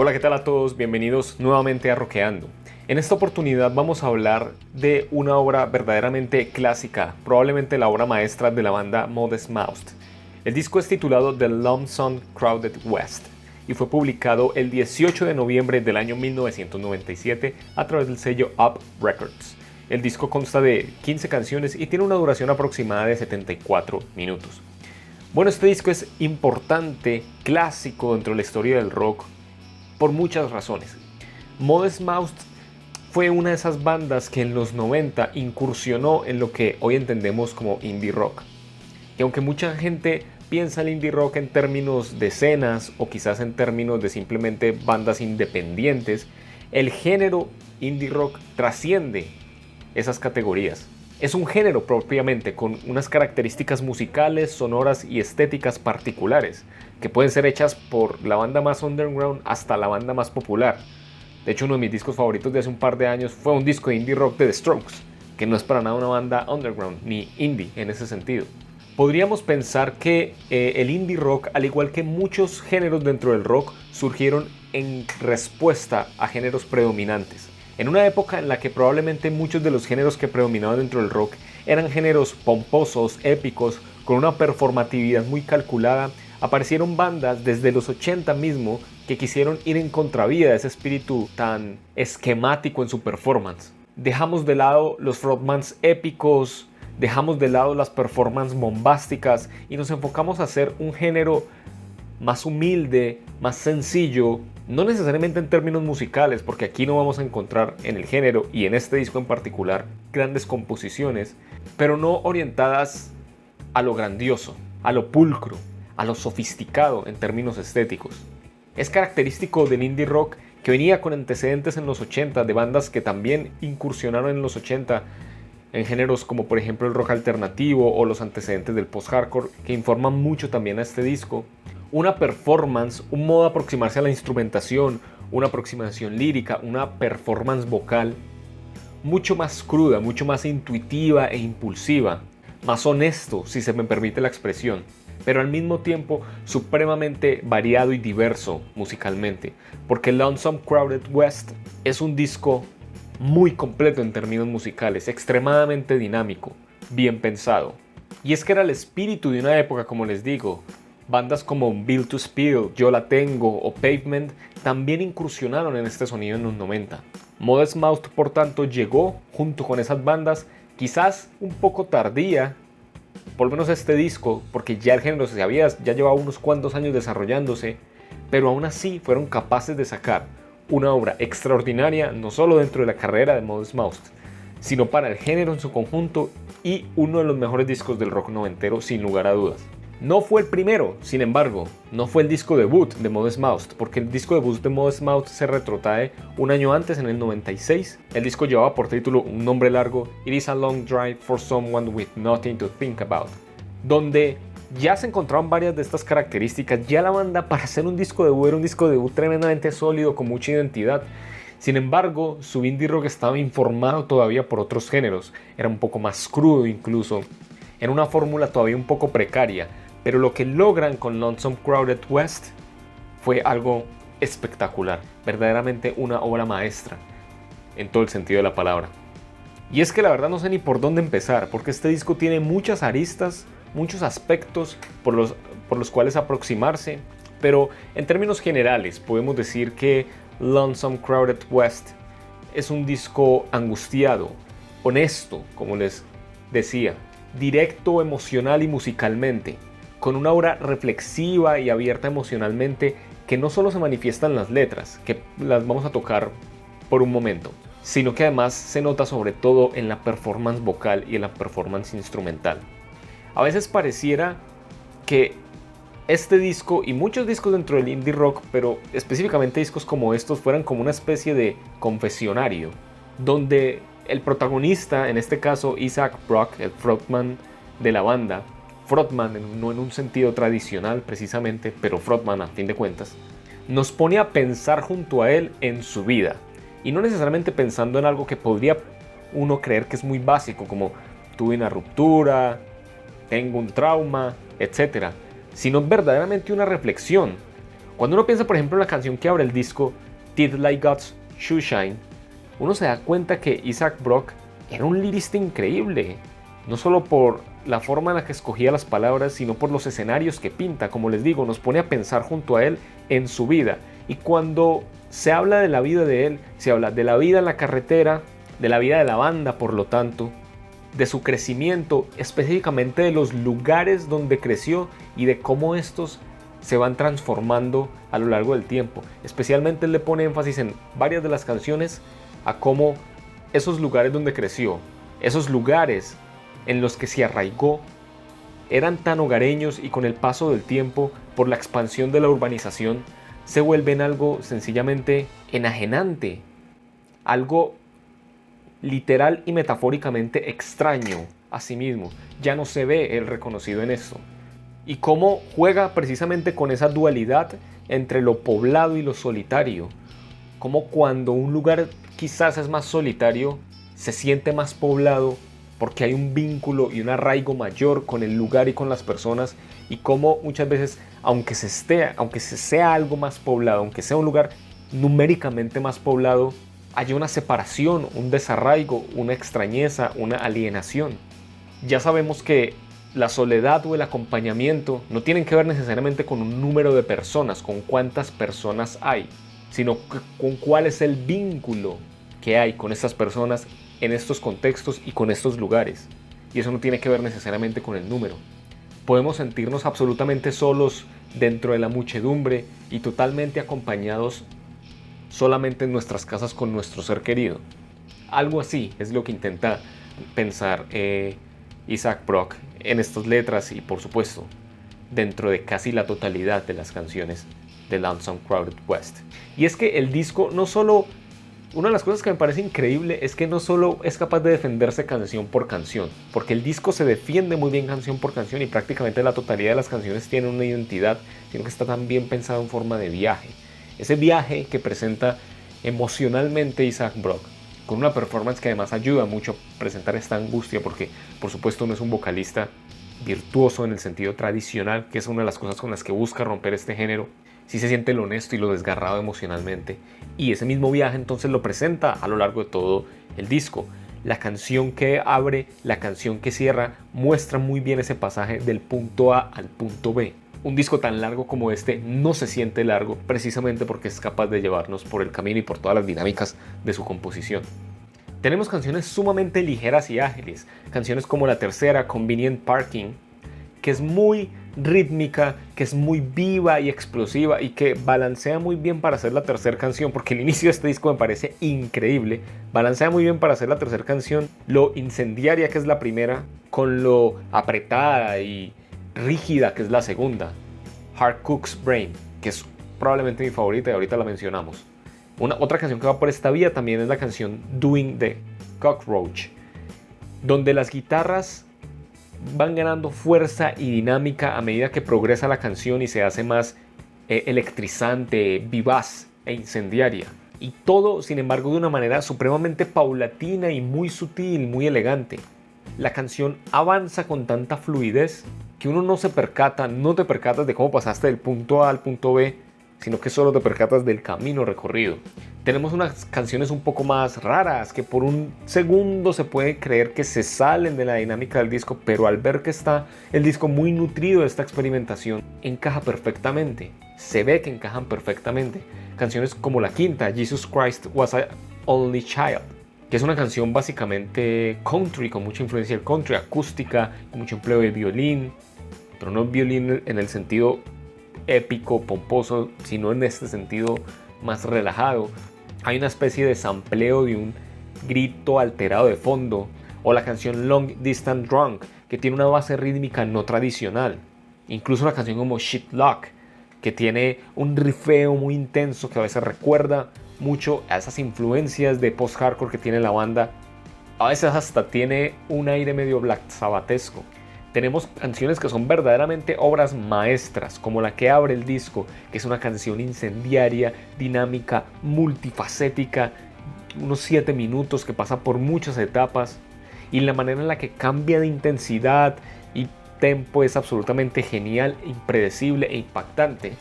Hola, ¿qué tal a todos? Bienvenidos nuevamente a Rockeando. En esta oportunidad vamos a hablar de una obra verdaderamente clásica, probablemente la obra maestra de la banda Modest Mouse. El disco es titulado The Lonesome Crowded West y fue publicado el 18 de noviembre del año 1997 a través del sello Up Records. El disco consta de 15 canciones y tiene una duración aproximada de 74 minutos. Bueno, este disco es importante, clásico dentro de la historia del rock, por muchas razones. Modest Mouse fue una de esas bandas que en los 90 incursionó en lo que hoy entendemos como indie rock. Y aunque mucha gente piensa el indie rock en términos de escenas o quizás en términos de simplemente bandas independientes, el género indie rock trasciende esas categorías. Es un género propiamente con unas características musicales, sonoras y estéticas particulares que pueden ser hechas por la banda más underground hasta la banda más popular. De hecho, uno de mis discos favoritos de hace un par de años fue un disco de indie rock de The Strokes, que no es para nada una banda underground ni indie en ese sentido. Podríamos pensar que el indie rock, al igual que muchos géneros dentro del rock, surgieron en respuesta a géneros predominantes. En una época en la que probablemente muchos de los géneros que predominaban dentro del rock eran géneros pomposos, épicos, con una performatividad muy calculada, aparecieron bandas desde los 80 mismo que quisieron ir en contravía de ese espíritu tan esquemático en su performance. Dejamos de lado los frontmans épicos, dejamos de lado las performances bombásticas y nos enfocamos a hacer un género más humilde, más sencillo, no necesariamente en términos musicales, porque aquí no vamos a encontrar en el género y en este disco en particular grandes composiciones, pero no orientadas a lo grandioso, a lo pulcro, a lo sofisticado en términos estéticos. Es característico del indie rock que venía con antecedentes en los 80 de bandas que también incursionaron en los 80 en géneros como por ejemplo el rock alternativo o los antecedentes del post-hardcore, que informan mucho también a este disco. Una performance, un modo de aproximarse a la instrumentación, una aproximación lírica, una performance vocal mucho más cruda, mucho más intuitiva e impulsiva, más honesto, si se me permite la expresión, pero al mismo tiempo supremamente variado y diverso musicalmente, porque Lonesome Crowded West es un disco muy completo en términos musicales, extremadamente dinámico, bien pensado. Y es que era el espíritu de una época, como les digo. Bandas como Built to Spill, Yo La Tengo o Pavement también incursionaron en este sonido en los 90. Modest Mouse, por tanto, llegó junto con esas bandas, quizás un poco tardía, por lo menos este disco, porque ya el género ya llevaba unos cuantos años desarrollándose, pero aún así fueron capaces de sacar una obra extraordinaria, no solo dentro de la carrera de Modest Mouse, sino para el género en su conjunto y uno de los mejores discos del rock noventero sin lugar a dudas. No fue el primero, sin embargo, no fue el disco debut de Modest Mouse, porque el disco debut de Modest Mouse se retrotrae un año antes, en el 96. El disco llevaba por título un nombre largo, It is a Long Drive for Someone with Nothing to Think About, donde ya se encontraban varias de estas características. Ya la banda, para hacer un disco debut, era un disco debut tremendamente sólido, con mucha identidad. Sin embargo, su indie rock estaba informado todavía por otros géneros, era un poco más crudo incluso, era una fórmula todavía un poco precaria. Pero lo que logran con Lonesome Crowded West fue algo espectacular, verdaderamente una obra maestra, en todo el sentido de la palabra. Y es que la verdad no sé ni por dónde empezar, porque este disco tiene muchas aristas, muchos aspectos por los cuales aproximarse, pero en términos generales podemos decir que Lonesome Crowded West es un disco angustiado, honesto, como les decía, directo emocional y musicalmente, con una obra reflexiva y abierta emocionalmente que no solo se manifiesta en las letras, que las vamos a tocar por un momento, sino que además se nota sobre todo en la performance vocal y en la performance instrumental. A veces pareciera que este disco y muchos discos dentro del indie rock, pero específicamente discos como estos, fueran como una especie de confesionario, donde el protagonista, en este caso Isaac Brock, el frontman de la banda, frontman no en un sentido tradicional precisamente, pero frontman a fin de cuentas, nos pone a pensar junto a él en su vida, y no necesariamente pensando en algo que podría uno creer que es muy básico, como tuve una ruptura, tengo un trauma, etc., sino verdaderamente una reflexión, Cuando uno piensa, por ejemplo, en la canción que abre el disco, Teeth Like God's Shoeshine, uno se da cuenta que Isaac Brock era un lirista increíble, no solo por la forma en la que escogía las palabras, sino por los escenarios que pinta. Como les digo, nos pone a pensar junto a él en su vida. Y cuando se habla de la vida de él, se habla de la vida en la carretera, de la vida de la banda, por lo tanto, de su crecimiento, específicamente de los lugares donde creció y de cómo estos se van transformando a lo largo del tiempo. Especialmente él le pone énfasis en varias de las canciones a cómo esos lugares donde creció, esos lugares en los que se arraigó, eran tan hogareños y con el paso del tiempo, por la expansión de la urbanización, se vuelven algo sencillamente enajenante, algo literal y metafóricamente extraño a sí mismo. Ya no se ve el reconocido en esto. Y cómo juega precisamente con esa dualidad entre lo poblado y lo solitario. Como cuando un lugar quizás es más solitario, se siente más poblado porque hay un vínculo y un arraigo mayor con el lugar y con las personas, y cómo muchas veces, aunque se sea algo más poblado, aunque sea un lugar numéricamente más poblado, hay una separación, un desarraigo, una extrañeza, una alienación. Ya sabemos que la soledad o el acompañamiento no tienen que ver necesariamente con un número de personas, con cuántas personas hay, sino con cuál es el vínculo que hay con estas personas en estos contextos y con estos lugares. Y eso no tiene que ver necesariamente con el número. Podemos sentirnos absolutamente solos dentro de la muchedumbre y totalmente acompañados solamente en nuestras casas con nuestro ser querido. Algo así es lo que intenta pensar Isaac Brock en estas letras y, por supuesto, dentro de casi la totalidad de las canciones de Lonesome Crowded West. Y es que el disco no solo... Una de las cosas que me parece increíble es que no solo es capaz de defenderse canción por canción, porque el disco se defiende muy bien canción por canción y prácticamente la totalidad de las canciones tienen una identidad, sino que está también pensado en forma de viaje. Ese viaje que presenta emocionalmente Isaac Brock, con una performance que además ayuda mucho a presentar esta angustia, porque por supuesto no es un vocalista virtuoso en el sentido tradicional, que es una de las cosas con las que busca romper este género. Sí se siente lo honesto y lo desgarrado emocionalmente, y ese mismo viaje entonces lo presenta a lo largo de todo el disco. La canción que abre, la canción que cierra, muestra muy bien ese pasaje del punto A al punto B. Un disco tan largo como este no se siente largo precisamente porque es capaz de llevarnos por el camino y por todas las dinámicas de su composición. Tenemos canciones sumamente ligeras y ágiles, canciones como la tercera, Convenient Parking, que es muy rítmica, que es muy viva y explosiva y que balancea muy bien para hacer la tercera canción, porque el inicio de este disco me parece increíble. Balancea muy bien para hacer la tercera canción, lo incendiaria que es la primera, con lo apretada y rígida que es la segunda. Hard Cook's Brain, que es probablemente mi favorita y ahorita la mencionamos. Otra canción que va por esta vía también es la canción Doing the Cockroach, donde las guitarras van ganando fuerza y dinámica a medida que progresa la canción y se hace más electrizante, vivaz e incendiaria. Y todo, sin embargo, de una manera supremamente paulatina y muy sutil, muy elegante. La canción avanza con tanta fluidez que uno no te percatas de cómo pasaste del punto A al punto B, sino que solo te percatas del camino recorrido. Tenemos unas canciones un poco más raras que por un segundo se puede creer que se salen de la dinámica del disco, pero al ver que está el disco muy nutrido de esta experimentación, encaja perfectamente. Se ve que encajan perfectamente. Canciones como la quinta, Jesus Christ Was I Only Child, que es una canción básicamente country, con mucha influencia del country, acústica, con mucho empleo de violín, pero no violín en el sentido épico, pomposo, sino en este sentido más relajado. Hay una especie de sampleo de un grito alterado de fondo, o la canción Long Distance Drunk, que tiene una base rítmica no tradicional. Incluso la canción como Shit Luck, que tiene un rifeo muy intenso que a veces recuerda mucho a esas influencias de post-hardcore que tiene la banda. A veces hasta tiene un aire medio Black Sabbathesco. Tenemos canciones que son verdaderamente obras maestras, como la que abre el disco, que es una canción incendiaria, dinámica, multifacética, unos 7 minutos que pasa por muchas etapas, y la manera en la que cambia de intensidad y tempo es absolutamente genial, impredecible e impactante.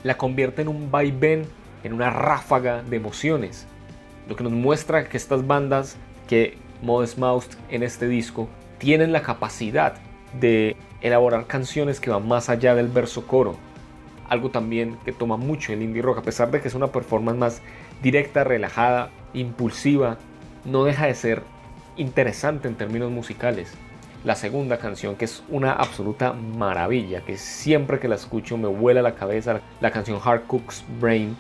la convierte en un vaivén, en una ráfaga de emociones. Lo que nos muestra que estas bandas, que Modest Mouse en este disco, tienen la capacidad de elaborar canciones que van más allá del verso coro. Algo también que toma mucho el indie rock, a pesar de que es una performance más directa, relajada, impulsiva, no deja de ser interesante en términos musicales. La segunda canción, que es una absoluta maravilla, que siempre que la escucho me vuela la cabeza, la canción Hard Cook's Brain,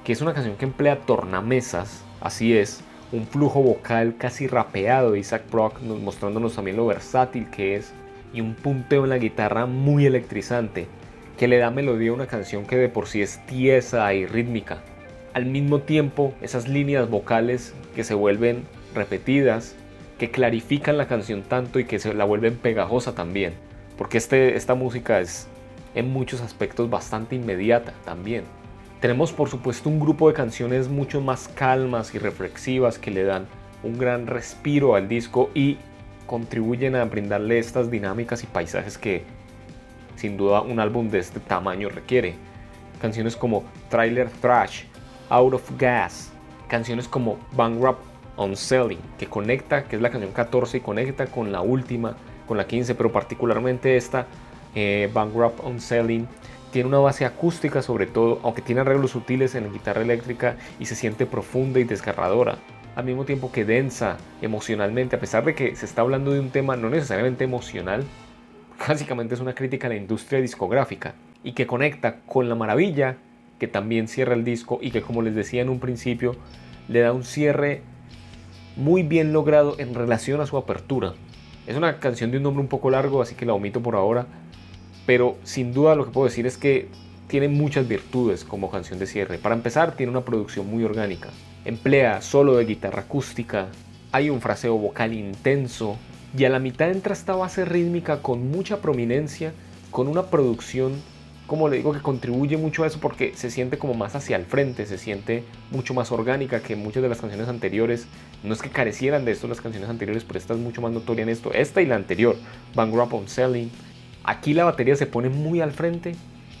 que es una canción que emplea tornamesas, así es, un flujo vocal casi rapeado de Isaac Brock, mostrándonos también lo versátil que es, y un punteo en la guitarra muy electrizante, que le da melodía a una canción que de por sí es tiesa y rítmica. Al mismo tiempo, esas líneas vocales que se vuelven repetidas, que clarifican la canción tanto y que se la vuelven pegajosa también, porque esta música es en muchos aspectos bastante inmediata también. Tenemos por supuesto un grupo de canciones mucho más calmas y reflexivas que le dan un gran respiro al disco y contribuyen a brindarle estas dinámicas y paisajes que sin duda un álbum de este tamaño requiere. Canciones como Trailer Thrash, Out of Gas, canciones como Bankrupt Unselling, que es la canción 14 y conecta con la última, con la 15, pero particularmente esta, Bankrupt Unselling, tiene una base acústica sobre todo, aunque tiene arreglos sutiles en la guitarra eléctrica y se siente profunda y desgarradora, al mismo tiempo que densa emocionalmente, a pesar de que se está hablando de un tema no necesariamente emocional, básicamente es una crítica a la industria discográfica y que conecta con la maravilla que también cierra el disco y que, como les decía en un principio, le da un cierre muy bien logrado en relación a su apertura. Es una canción de un nombre un poco largo, así que la omito por ahora, pero sin duda lo que puedo decir es que tiene muchas virtudes como canción de cierre. Para empezar, tiene una producción muy orgánica, emplea solo de guitarra acústica, hay un fraseo vocal intenso y a la mitad entra esta base rítmica con mucha prominencia, con una producción, como le digo, que contribuye mucho a eso porque se siente como más hacia el frente, se siente mucho más orgánica que muchas de las canciones anteriores. No es que carecieran de esto las canciones anteriores, pero esta es mucho más notoria en esto. Esta y la anterior, Bankrupt Unselling. Aquí la batería se pone muy al frente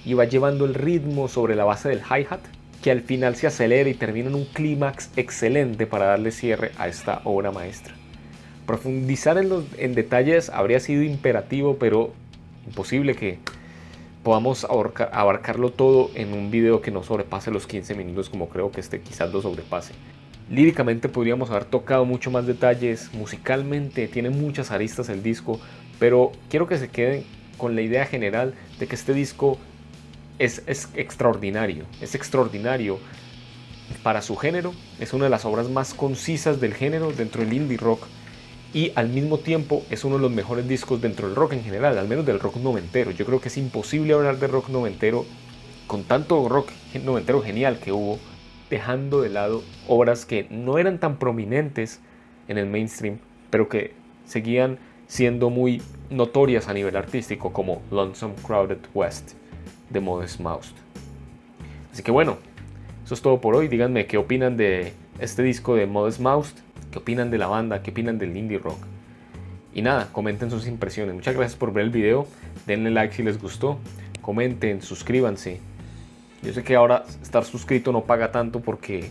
y va llevando el ritmo sobre la base del hi-hat, que al final se acelera y termina en un clímax excelente para darle cierre a esta obra maestra. Profundizar en detalles habría sido imperativo, pero imposible que podamos abarcarlo todo en un video que no sobrepase los 15 minutos, como creo que este quizás lo sobrepase. Líricamente podríamos haber tocado mucho más detalles, musicalmente tiene muchas aristas el disco, pero quiero que se queden con la idea general de que este disco es extraordinario, para su género, es una de las obras más concisas del género dentro del indie rock y al mismo tiempo es uno de los mejores discos dentro del rock en general, al menos del rock noventero. Yo creo que es imposible hablar de rock noventero con tanto rock noventero genial que hubo, dejando de lado obras que no eran tan prominentes en el mainstream, pero que seguían siendo muy notorias a nivel artístico, como Lonesome Crowded West de Modest Mouse. Así que bueno, eso es todo por hoy. Díganme qué opinan de este disco de Modest Mouse, qué opinan de la banda, qué opinan del indie rock. Y nada, comenten sus impresiones. Muchas gracias por ver el video, denle like si les gustó, comenten, suscríbanse. Yo sé que ahora estar suscrito no paga tanto porque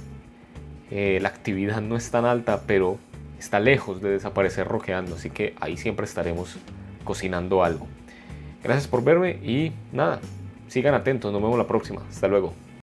la actividad no es tan alta, pero está lejos de desaparecer rockeando, así que ahí siempre estaremos cocinando algo. Gracias por verme y nada, sigan atentos, nos vemos la próxima. Hasta luego.